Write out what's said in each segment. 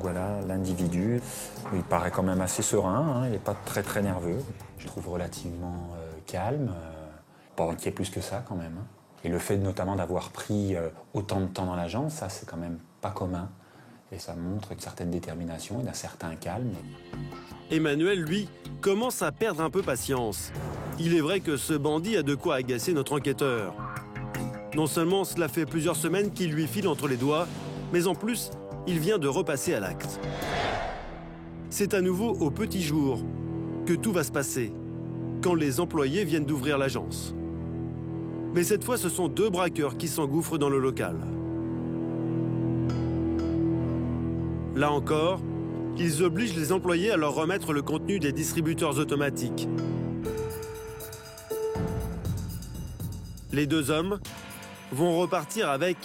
voilà l'individu. Il paraît quand même assez serein, hein, il n'est pas très nerveux. Je le trouve relativement calme, pas inquiet plus que ça quand même. Hein. Et le fait notamment d'avoir pris autant de temps dans l'agence, ça c'est quand même pas commun. Et ça montre une certaine détermination et un certain calme. Emmanuel, lui, commence à perdre un peu patience. Il est vrai que ce bandit a de quoi agacer notre enquêteur. Non seulement cela fait plusieurs semaines qu'il lui file entre les doigts, mais en plus, il vient de repasser à l'acte. C'est à nouveau au petit jour que tout va se passer, quand les employés viennent d'ouvrir l'agence. Mais cette fois, ce sont 2 braqueurs qui s'engouffrent dans le local. Là encore, ils obligent les employés à leur remettre le contenu des distributeurs automatiques. Les 2 hommes vont repartir avec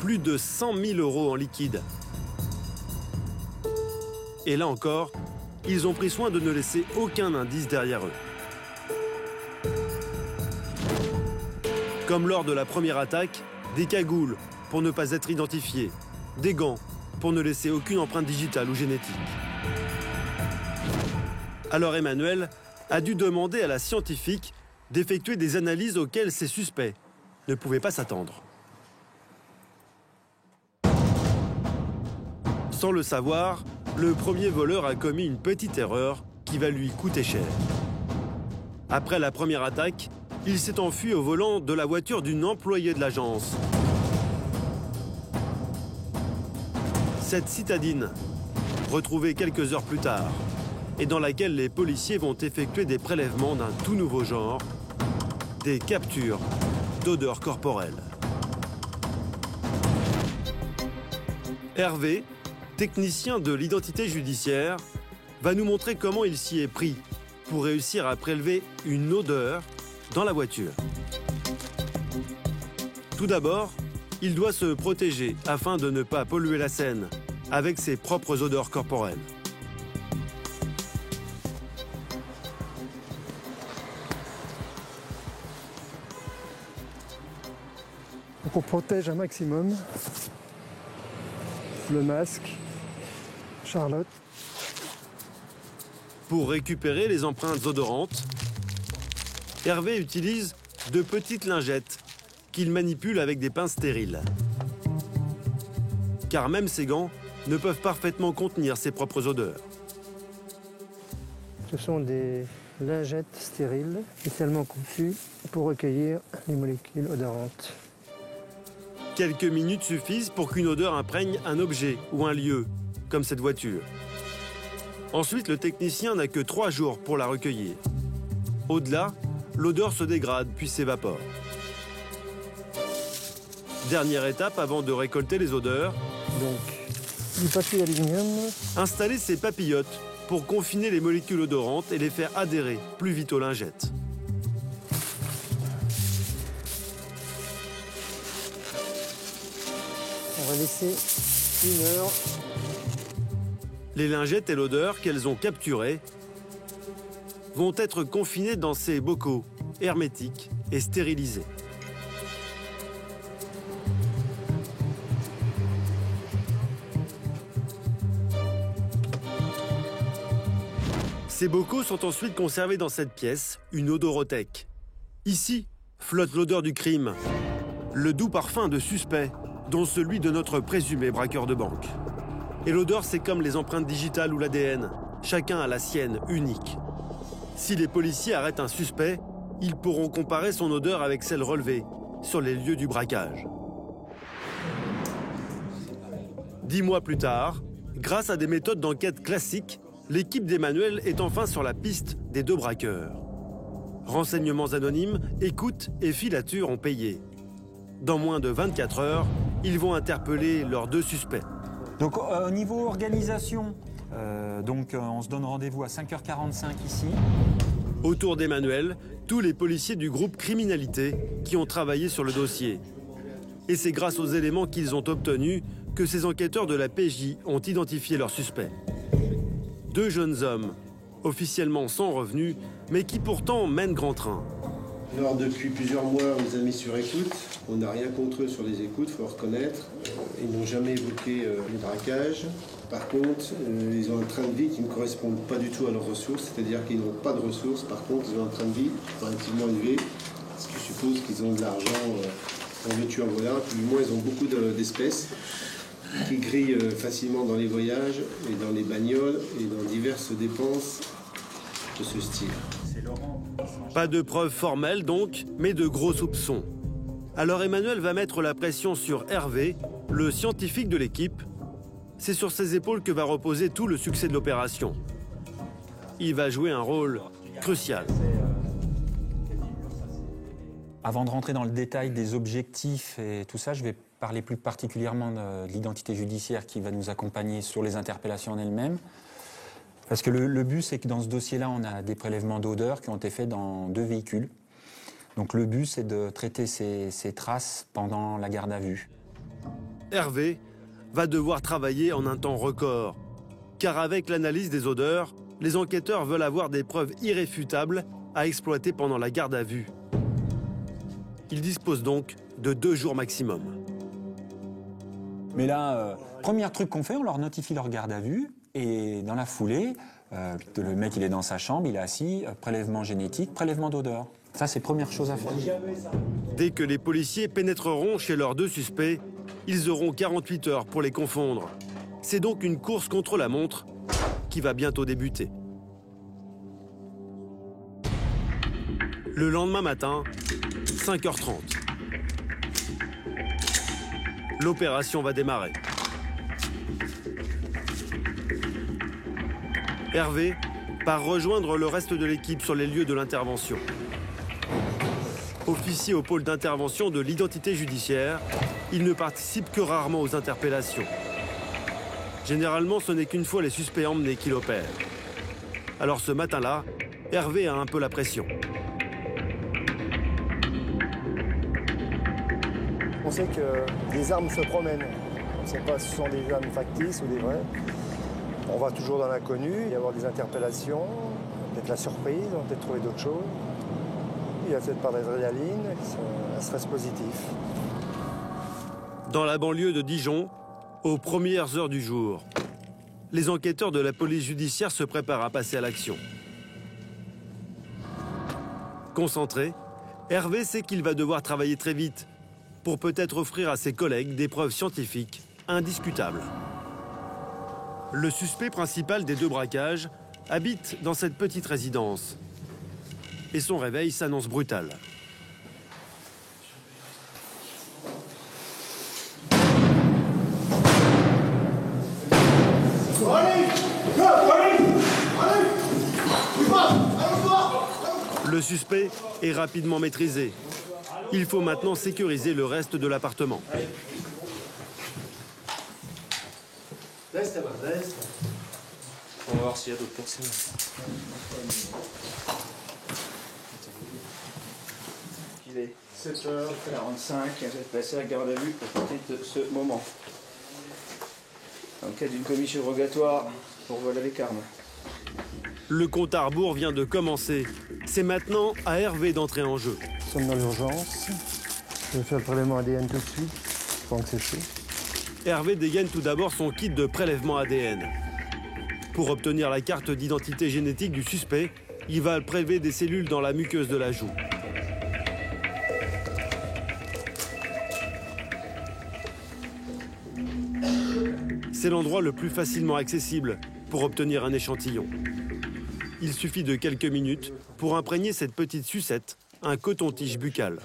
plus de 100 000 € en liquide. Et là encore, ils ont pris soin de ne laisser aucun indice derrière eux. Comme lors de la première attaque, des cagoules pour ne pas être identifiés, des gants pour ne laisser aucune empreinte digitale ou génétique. Alors Emmanuel a dû demander à la scientifique d'effectuer des analyses auxquelles ses suspects ne pouvaient pas s'attendre. Sans le savoir, le premier voleur a commis une petite erreur qui va lui coûter cher. Après la première attaque, il s'est enfui au volant de la voiture d'une employée de l'agence. Cette citadine, retrouvée quelques heures plus tard, et dans laquelle les policiers vont effectuer des prélèvements d'un tout nouveau genre, des captures d'odeurs corporelles. Hervé, technicien de l'identité judiciaire, va nous montrer comment il s'y est pris pour réussir à prélever une odeur dans la voiture. Tout d'abord, il doit se protéger afin de ne pas polluer la scène avec ses propres odeurs corporelles. Donc on protège un maximum le masque, Charlotte. Pour récupérer les empreintes odorantes, Hervé utilise de petites lingettes qu'il manipule avec des pinces stériles. Car même ces gants ne peuvent parfaitement contenir ses propres odeurs. Ce sont des lingettes stériles, spécialement conçues pour recueillir les molécules odorantes. Quelques minutes suffisent pour qu'une odeur imprègne un objet ou un lieu, comme cette voiture. Ensuite, le technicien n'a que 3 jours pour la recueillir. Au-delà, l'odeur se dégrade puis s'évapore. Dernière étape avant de récolter les odeurs. Donc, du papier aluminium. Installer ces papillotes pour confiner les molécules odorantes et les faire adhérer plus vite aux lingettes. On va laisser 1 heure. Les lingettes et l'odeur qu'elles ont capturées vont être confinées dans ces bocaux hermétiques et stérilisés. Ces bocaux sont ensuite conservés dans cette pièce, une odorothèque. Ici flotte l'odeur du crime, le doux parfum de suspect, dont celui de notre présumé braqueur de banque. Et l'odeur, c'est comme les empreintes digitales ou l'ADN. Chacun a la sienne, unique. Si les policiers arrêtent un suspect, ils pourront comparer son odeur avec celle relevée sur les lieux du braquage. 10 mois plus tard, grâce à des méthodes d'enquête classiques, l'équipe d'Emmanuel est enfin sur la piste des 2 braqueurs. Renseignements anonymes, écoutes et filatures ont payé. Dans moins de 24 heures, ils vont interpeller leurs 2 suspects. Donc au niveau organisation, on se donne rendez-vous à 5h45 ici. Autour d'Emmanuel, tous les policiers du groupe criminalité qui ont travaillé sur le dossier. Et c'est grâce aux éléments qu'ils ont obtenus que ces enquêteurs de la PJ ont identifié leurs suspects. 2 jeunes hommes, officiellement sans revenus, mais qui pourtant mènent grand train. Alors depuis plusieurs mois, on les a mis sur écoute. On n'a rien contre eux sur les écoutes, il faut reconnaître. Ils n'ont jamais évoqué les braquages. Par contre, ils ont un train de vie qui ne correspond pas du tout à leurs ressources, c'est-à-dire qu'ils n'ont pas de ressources. Par contre, ils ont un train de vie relativement élevé, ce qui suppose qu'ils ont de l'argent en veux-tu en voilà. Du moins, ils ont beaucoup d'espèces qui grillent facilement dans les voyages et dans les bagnoles et dans diverses dépenses de ce style. Pas de preuves formelles donc, mais de gros soupçons. Alors Emmanuel va mettre la pression sur Hervé, le scientifique de l'équipe. C'est sur ses épaules que va reposer tout le succès de l'opération. Il va jouer un rôle crucial. Avant de rentrer dans le détail des objectifs et tout ça, je vais parler plus particulièrement de l'identité judiciaire qui va nous accompagner sur les interpellations en elles-mêmes. Parce que le but, c'est que dans ce dossier-là, on a des prélèvements d'odeurs qui ont été faits dans 2 véhicules. Donc le but, c'est de traiter ces traces pendant la garde à vue. Hervé va devoir travailler en un temps record. Car avec l'analyse des odeurs, les enquêteurs veulent avoir des preuves irréfutables à exploiter pendant la garde à vue. Ils disposent donc de 2 jours maximum. Mais là, premier truc qu'on fait, on leur notifie leur garde à vue. Et dans la foulée, le mec, il est dans sa chambre, il est assis, prélèvement génétique, prélèvement d'odeur. Ça, c'est première chose à faire. Dès que les policiers pénétreront chez leurs 2 suspects, ils auront 48 heures pour les confondre. C'est donc une course contre la montre qui va bientôt débuter. Le lendemain matin, 5h30. L'opération va démarrer. Hervé part rejoindre le reste de l'équipe sur les lieux de l'intervention. Officier au pôle d'intervention de l'identité judiciaire, il ne participe que rarement aux interpellations. Généralement, ce n'est qu'une fois les suspects emmenés qu'il opère. Alors ce matin-là, Hervé a un peu la pression. On sait que des armes se promènent. On ne sait pas si ce sont des armes factices ou des vraies. On va toujours dans l'inconnu, il va y avoir des interpellations, peut-être la surprise, on va peut-être trouver d'autres choses. Il y a peut-être pas d'adrénaline, un stress positif. Dans la banlieue de Dijon, aux premières heures du jour, les enquêteurs de la police judiciaire se préparent à passer à l'action. Concentré, Hervé sait qu'il va devoir travailler très vite pour peut-être offrir à ses collègues des preuves scientifiques indiscutables. Le suspect principal des 2 braquages habite dans cette petite résidence. Et son réveil s'annonce brutal. Le suspect est rapidement maîtrisé. Il faut maintenant sécuriser le reste de l'appartement. On va voir s'il y a d'autres personnes. Il est 7h45, vous êtes placé à garde à vue pour partir de ce moment. En cas d'une commission rogatoire pour vol avec arme. Le compte à rebours vient de commencer. C'est maintenant à Hervé d'entrer en jeu. Nous sommes dans l'urgence. Je vais faire le prélèvement ADN tout de suite, pendant que c'est chaud. Hervé dégaine tout d'abord son kit de prélèvement ADN. Pour obtenir la carte d'identité génétique du suspect, il va prélever des cellules dans la muqueuse de la joue. C'est l'endroit le plus facilement accessible pour obtenir un échantillon. Il suffit de quelques minutes pour imprégner cette petite sucette, un coton-tige buccal.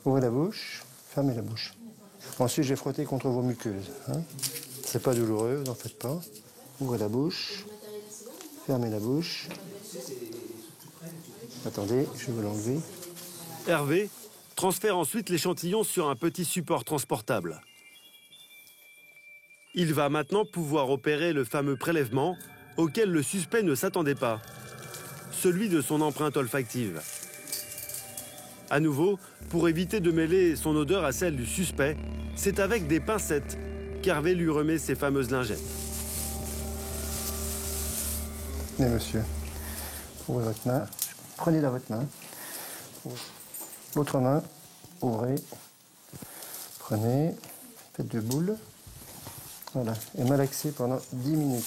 Ouvrez la bouche, fermez la bouche. Ensuite, je vais frotter contre vos muqueuses. C'est pas douloureux, n'en faites pas. Ouvrez la bouche, fermez la bouche. Attendez, je vais l'enlever. Hervé transfère ensuite l'échantillon sur un petit support transportable. Il va maintenant pouvoir opérer le fameux prélèvement auquel le suspect ne s'attendait pas, celui de son empreinte olfactive. À nouveau, pour éviter de mêler son odeur à celle du suspect, c'est avec des pincettes qu'Hervé lui remet ses fameuses lingettes. Mais monsieur, ouvrez votre main. Prenez dans votre main. L'autre main, ouvrez. Prenez. Faites 2 boules. Voilà, et malaxé pendant 10 minutes.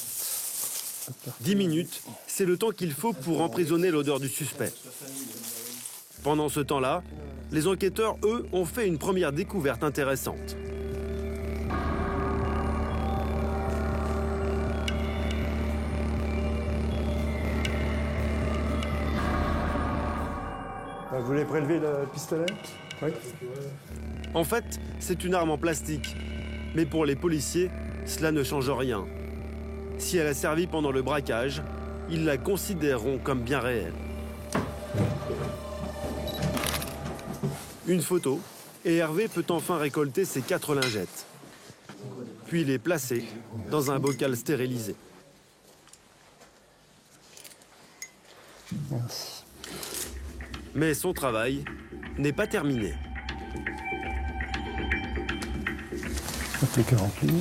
10 minutes, c'est le temps qu'il faut pour emprisonner l'odeur du suspect. Pendant ce temps-là, les enquêteurs, eux, ont fait une première découverte intéressante. Vous voulez prélever le pistolet? Oui. En fait, c'est une arme en plastique. Mais pour les policiers, cela ne change rien. Si elle a servi pendant le braquage, ils la considéreront comme bien réelle. Une photo, et Hervé peut enfin récolter ses 4 lingettes. Puis les placer dans un bocal stérilisé. Merci. Mais son travail n'est pas terminé. Plus qu'à remplir.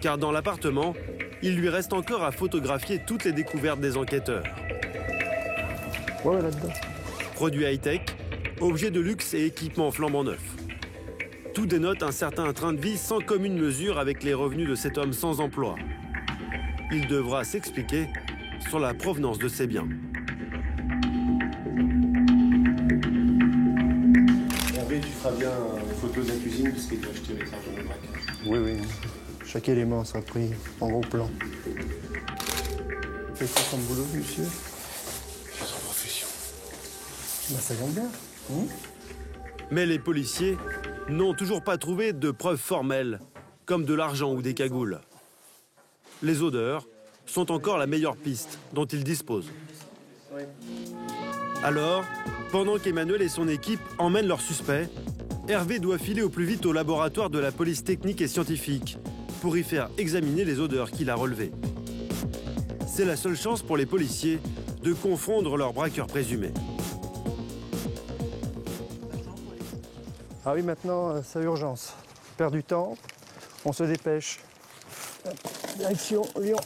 Car dans l'appartement, il lui reste encore à photographier toutes les découvertes des enquêteurs. Ouais, là-dedans. Produits high-tech, objets de luxe et équipements flambant neufs. Tout dénote un certain train de vie sans commune mesure avec les revenus de cet homme sans emploi. Il devra s'expliquer sur la provenance de ses biens. Hervé, tu feras bien les photos de la cuisine parce qu'il doit acheter les argent de braquage. Oui, oui. Chaque élément sera pris en gros plan. Faites ça comme boulot, monsieur? C'est son profession. Ben, ça vient bien. Mais les policiers n'ont toujours pas trouvé de preuves formelles, comme de l'argent ou des cagoules. Les odeurs sont encore la meilleure piste dont ils disposent. Alors, pendant qu'Emmanuel et son équipe emmènent leurs suspects, Hervé doit filer au plus vite au laboratoire de la police technique et scientifique pour y faire examiner les odeurs qu'il a relevées. C'est la seule chance pour les policiers de confondre leurs braqueurs présumés. Ah oui, maintenant, c'est urgence. On perd du temps, on se dépêche. Direction Lyon.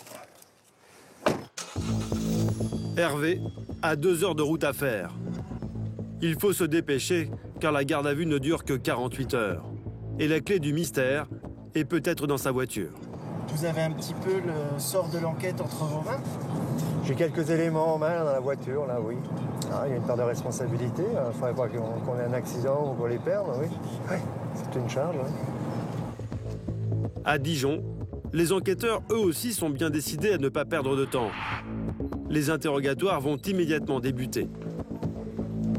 Hervé a 2 heures de route à faire. Il faut se dépêcher car la garde à vue ne dure que 48 heures. Et la clé du mystère est peut-être dans sa voiture. Vous avez un petit peu le sort de l'enquête entre vos mains? J'ai quelques éléments en main dans la voiture, là, oui. Ah, il y a une part de responsabilité. Il ne faudrait pas qu'on ait un accident ou qu'on les perde, oui. Oui, c'est une charge, oui. À Dijon, les enquêteurs, eux aussi, sont bien décidés à ne pas perdre de temps. Les interrogatoires vont immédiatement débuter.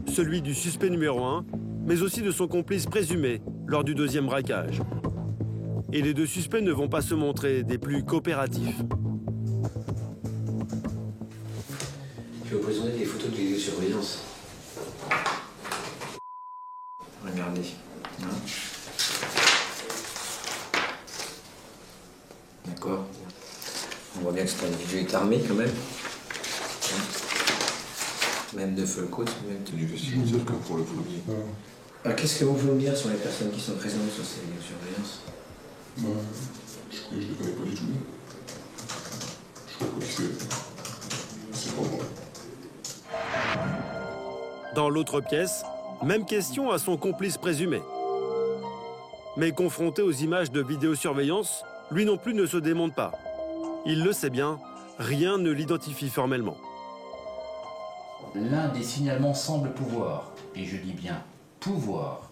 Celui du suspect numéro 1, mais aussi de son complice présumé lors du 2e braquage. Et les 2 suspects ne vont pas se montrer des plus coopératifs. Je vais vous présenter des photos de vidéosurveillance. Regardez. Hein? D'accord. On voit bien que cet individu est armé quand même. Hein? Même de feu le côte, même tenue vestimentaire comme pour le premier. Alors, qu'est-ce que vous pouvez me dire sur les personnes qui sont présentes sur ces vidéosurveillances? Je ne les connais pas du tout. Je crois pas que c'est pas moi. Dans l'autre pièce, même question à son complice présumé. Mais confronté aux images de vidéosurveillance, lui non plus ne se démonte pas. Il le sait bien, rien ne l'identifie formellement. L'un des signalements semble pouvoir, et je dis bien pouvoir,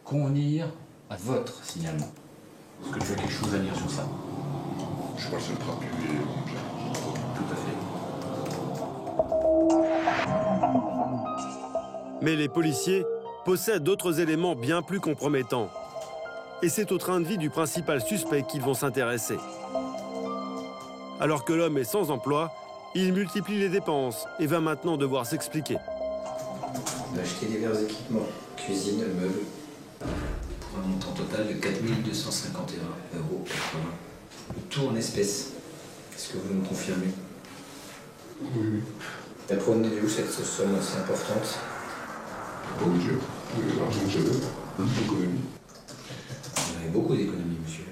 convenir à votre signalement. Est-ce que tu as quelque chose à dire sur ça? Je suis pas le seul trapu et Tout à fait. Mais les policiers possèdent d'autres éléments bien plus compromettants. Et c'est au train de vie du principal suspect qu'ils vont s'intéresser. Alors que l'homme est sans emploi, il multiplie les dépenses et va maintenant devoir s'expliquer. On a acheté divers équipements, cuisine, meubles, pour un montant total de 4 251,80 €. Le tout en espèces. Est-ce que vous me confirmez? Oui. La provenait d'où cette somme assez importante? Pas vous dire. L'argent que j'avais, l'économie. Vous avez beaucoup d'économies, monsieur.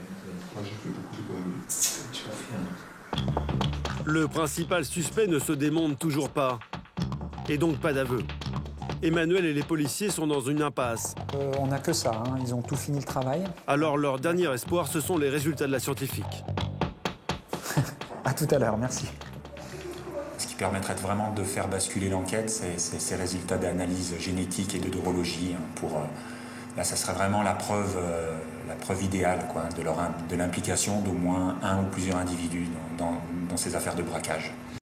Ah, j'ai fait beaucoup d'économies. Je confirme. Le principal suspect ne se démonte toujours pas. Et donc pas d'aveu. Emmanuel et les policiers sont dans une impasse. On n'a que ça, hein. Ils ont tout fini le travail. Alors leur dernier espoir, ce sont les résultats de la scientifique. À tout à l'heure, merci. Ce qui permettrait vraiment de faire basculer l'enquête, c'est ces résultats d'analyse génétique et de neurologie. Là, ça serait vraiment la preuve idéale quoi, de l'implication d'au moins un ou plusieurs individus dans ces affaires de braquage.